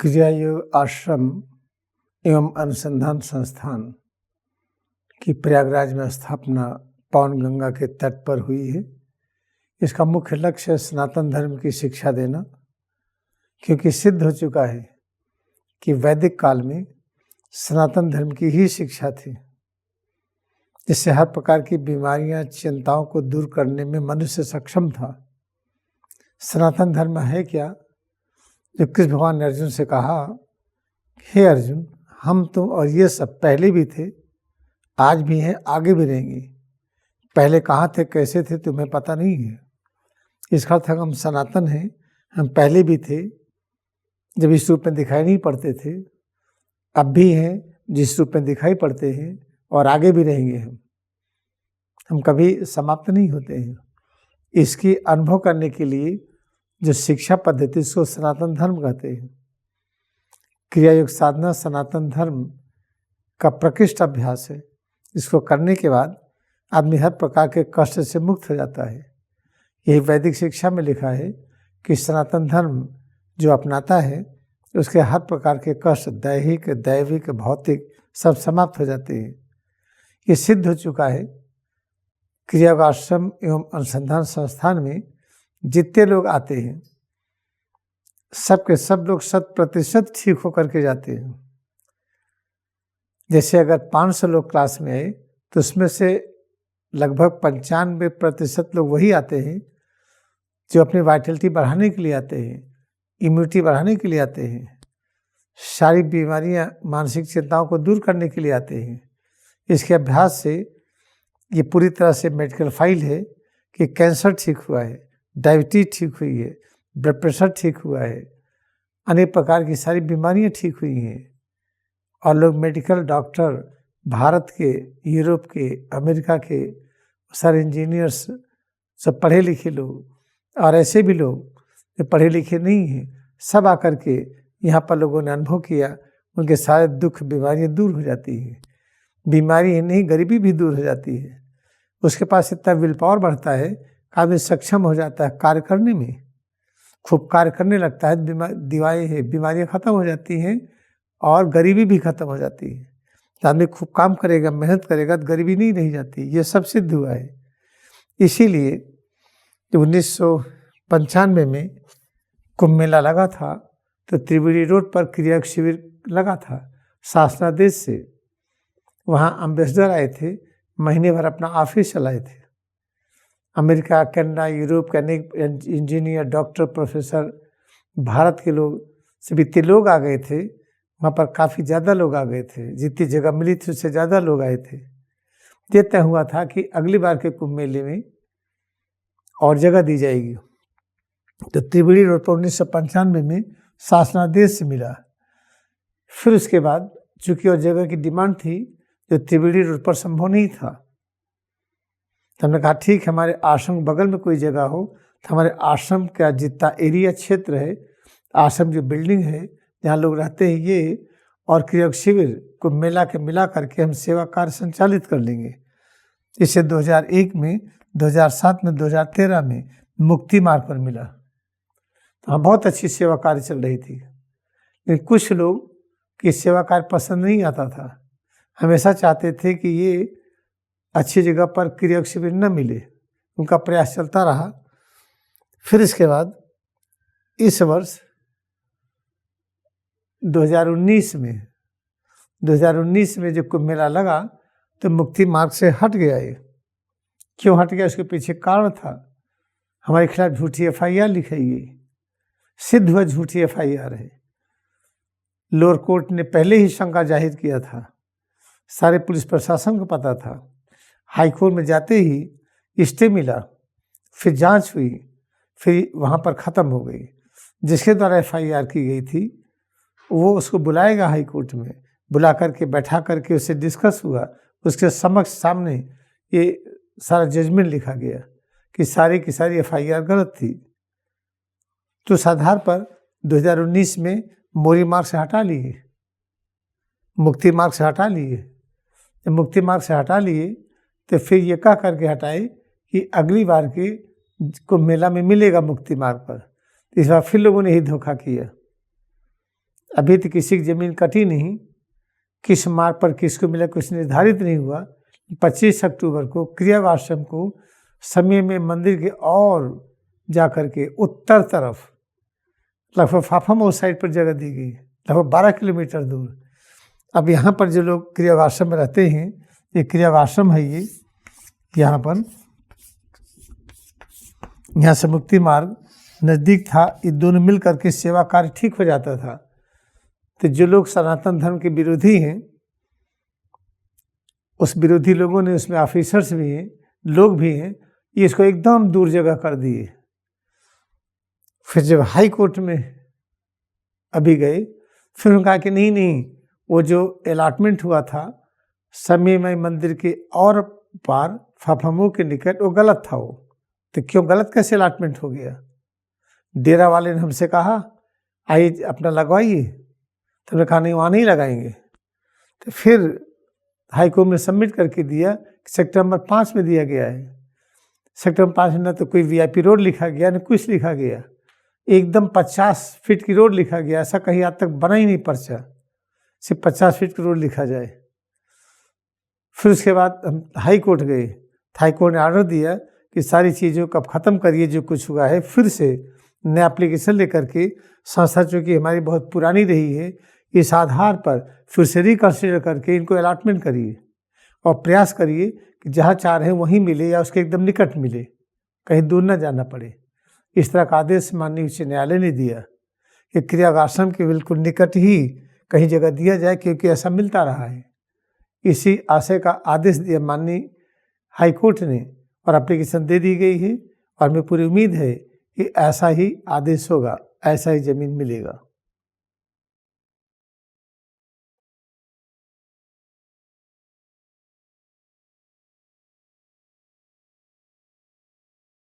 क्रिया योग आश्रम एवं अनुसंधान संस्थान की प्रयागराज में स्थापना पवन गंगा के तट पर हुई है। इसका मुख्य लक्ष्य है सनातन धर्म की शिक्षा देना, क्योंकि सिद्ध हो चुका है कि वैदिक काल में सनातन धर्म की ही शिक्षा थी, जिससे हर प्रकार की बीमारियां, चिंताओं को दूर करने में मनुष्य सक्षम था। सनातन धर्म है क्या? जो कृष्ण भगवान ने अर्जुन से कहा, हे अर्जुन, हम तुम और ये सब पहले भी थे, आज भी हैं, आगे भी रहेंगे। पहले कहाँ थे, कैसे थे, तुम्हें पता नहीं है। इसका अर्थ हम सनातन हैं, हम पहले भी थे जब इस रूप में दिखाई नहीं पड़ते थे, अब भी हैं जिस रूप में दिखाई पड़ते हैं, और आगे भी रहेंगे। हम कभी समाप्त नहीं होते हैं। इसकी अनुभव करने के लिए जो शिक्षा पद्धति, इसको सनातन धर्म कहते हैं। क्रिया योग साधना सनातन धर्म का प्रकृष्ट अभ्यास है। इसको करने के बाद आदमी हर प्रकार के कष्ट से मुक्त हो जाता है। यही वैदिक शिक्षा में लिखा है कि सनातन धर्म जो अपनाता है, उसके हर प्रकार के कष्ट, दैहिक, दैविक, भौतिक, सब समाप्त हो जाते हैं। ये सिद्ध हो चुका है। क्रिया योग आश्रम एवं अनुसंधान संस्थान में जितने लोग आते हैं, सब के सब लोग 100% ठीक होकर के जाते हैं। जैसे अगर 500 लोग क्लास में आए तो उसमें से लगभग 95% लोग वही आते हैं जो अपनी वाइटलिटी बढ़ाने के लिए आते हैं, इम्यूनिटी बढ़ाने के लिए आते हैं, शारीरिक बीमारियां, मानसिक चिंताओं को दूर करने के लिए आते हैं। इसके अभ्यास से ये पूरी तरह से मेडिकल फाइल है कि कैंसर ठीक हुआ है, डायबिटीज ठीक हुई है, ब्लड प्रेशर ठीक हुआ है, अनेक प्रकार की सारी बीमारियां ठीक हुई हैं। और लोग मेडिकल डॉक्टर, भारत के, यूरोप के, अमेरिका के सारे इंजीनियर्स, सब पढ़े लिखे लोग, और ऐसे भी लोग जो पढ़े लिखे नहीं हैं, सब आकर के यहाँ पर लोगों ने अनुभव किया, उनके सारे दुख, बीमारियां दूर हो जाती हैं। बीमारी ही नहीं, गरीबी भी दूर हो जाती है। उसके पास इतना विल पावर बढ़ता है, आदमी सक्षम हो जाता है कार्य करने में, खूब कार्य करने लगता है। बीमारियां खत्म हो जाती हैं और गरीबी भी खत्म हो जाती है। तो आदमी खूब काम करेगा, मेहनत करेगा तो गरीबी नहीं रह जाती। ये सब सिद्ध हुआ है। इसीलिए 1995 में कुंभ मेला लगा था, तो त्रिवेणी रोड पर क्रिया शिविर लगा था शासनादेश से। वहाँ एम्बेसडर आए थे, महीने भर अपना ऑफिस चलाए थे। अमेरिका, कनाडा, यूरोप के अनेक इंजीनियर, डॉक्टर, प्रोफेसर, भारत के लोग, सभी इतने लोग आ गए थे। वहाँ पर काफ़ी ज़्यादा लोग आ गए थे, जितनी जगह मिली थी उससे ज़्यादा लोग आए थे। ये तय हुआ था कि अगली बार के कुंभ मेले में और जगह दी जाएगी। तो त्रिवेणी रोड पर 1995 में शासनादेश से मिला। फिर उसके बाद चूँकि और जगह की डिमांड थी जो त्रिवेणी रोड पर संभव नहीं था, तो हमने कहा ठीक, हमारे आश्रम के बगल में कोई जगह हो तो हमारे आश्रम का जितना एरिया क्षेत्र है, आश्रम जो बिल्डिंग है जहाँ लोग रहते हैं, ये और क्रिया शिविर को मिला के मिला करके हम सेवा कार्य संचालित कर लेंगे। इसे 2001 में, 2007 में, 2013 में मुक्ति मार्ग पर मिला। तो हाँ, बहुत अच्छी सेवा कार्य चल रही थी। लेकिन कुछ लोग की सेवा कार्य पसंद नहीं आता था, हमेशा चाहते थे कि ये अच्छी जगह पर क्रिया शिविर न मिले। उनका प्रयास चलता रहा। फिर इसके बाद इस वर्ष 2019 में जब कुंभ मेला लगा तो मुक्ति मार्ग से हट गया। ये क्यों हट गया, उसके पीछे कारण था। हमारे खिलाफ झूठी FIR लिखाई गई, सिद्ध हुआ झूठी FIR है। लोअर कोर्ट ने पहले ही शंका जाहिर किया था, सारे पुलिस प्रशासन को पता था। हाई कोर्ट में जाते ही स्टे मिला, फिर जांच हुई, फिर वहाँ पर ख़त्म हो गई। जिसके द्वारा FIR की गई थी वो उसको बुलाएगा हाई कोर्ट में, बुला करके बैठा करके उससे डिस्कस हुआ, उसके सामने ये सारा जजमेंट लिखा गया कि सारी की सारी FIR गलत थी। तो उस आधार पर 2019 में मोरी मार्ग से हटा लिए, मुक्ति मार्ग से हटा लिए। जब मुक्ति मार्ग से हटा लिए तो फिर ये कह करके हटाए कि अगली बार के कुंभ मेला में मिलेगा मुक्ति मार्ग पर। इस बार फिर लोगों ने ही धोखा किया। अभी तो किसी की जमीन कटी नहीं, किस मार्ग पर किसको मिला कुछ निर्धारित नहीं हुआ। 25 अक्टूबर को क्रियावाश्रम को समय में मंदिर के और जाकर के उत्तर तरफ लगभग फाफामऊ साइड पर जगह दी गई, लगभग 12 किलोमीटर दूर। अब यहाँ पर जो लोग क्रियावाश्रम में रहते हैं, ये क्रियावाश्रम है, ये यहाँ पर, यहाँ से मुक्ति मार्ग नज़दीक था। ये दोनों मिल करके सेवा कार्य ठीक हो जाता था। तो जो लोग सनातन धर्म के विरोधी हैं, उस विरोधी लोगों ने, उसमें ऑफिसर्स भी हैं, लोग भी हैं, ये इसको एकदम दूर जगह कर दिए। फिर जब हाई कोर्ट में अभी गए, फिर उन्होंने कहा कि नहीं नहीं, वो जो अलॉटमेंट हुआ था समय में मंदिर के और पार फाफामऊ के निकट, वो गलत था। वो तो क्यों गलत, कैसे अलॉटमेंट हो गया? डेरा वाले ने हमसे कहा आइए अपना लगवाइए, तो हमने कहा नहीं, वहाँ नहीं लगाएंगे। तो फिर हाई कोर्ट में सबमिट करके दिया, सेक्टर नंबर 5 में दिया गया है। सेक्टर नंबर 5 में न तो कोई वीआईपी रोड लिखा गया, न कुछ लिखा गया, एकदम 50 फीट की रोड लिखा गया। ऐसा कहीं आज तक बना ही नहीं पर्चा, सिर्फ 50 फीट की रोड लिखा जाए। फिर उसके बाद हम हाई कोर्ट गए, हाई कोर्ट ने ऑर्डर दिया कि सारी चीज़ों को अब ख़त्म करिए, जो कुछ हुआ है फिर से नया एप्लीकेशन लेकर के, संस्था चूँकि हमारी बहुत पुरानी रही है, इस आधार पर फिर से रिकन्सिडर करके इनको अलॉटमेंट करिए और प्रयास करिए कि जहाँ चाह रहे हैं वहीं मिले या उसके एकदम निकट मिले, कहीं दूर न जाना पड़े। इस तरह का आदेश माननीय उच्च न्यायालय ने दिया कि क्रियावाश्रम के बिल्कुल निकट ही कहीं जगह दिया जाए, क्योंकि ऐसा मिलता रहा है। इसी आशय का आदेश दिया माननीय हाई कोर्ट ने और एप्लीकेशन दे दी गई है, और हमें पूरी उम्मीद है कि ऐसा ही आदेश होगा, ऐसा ही ज़मीन मिलेगा।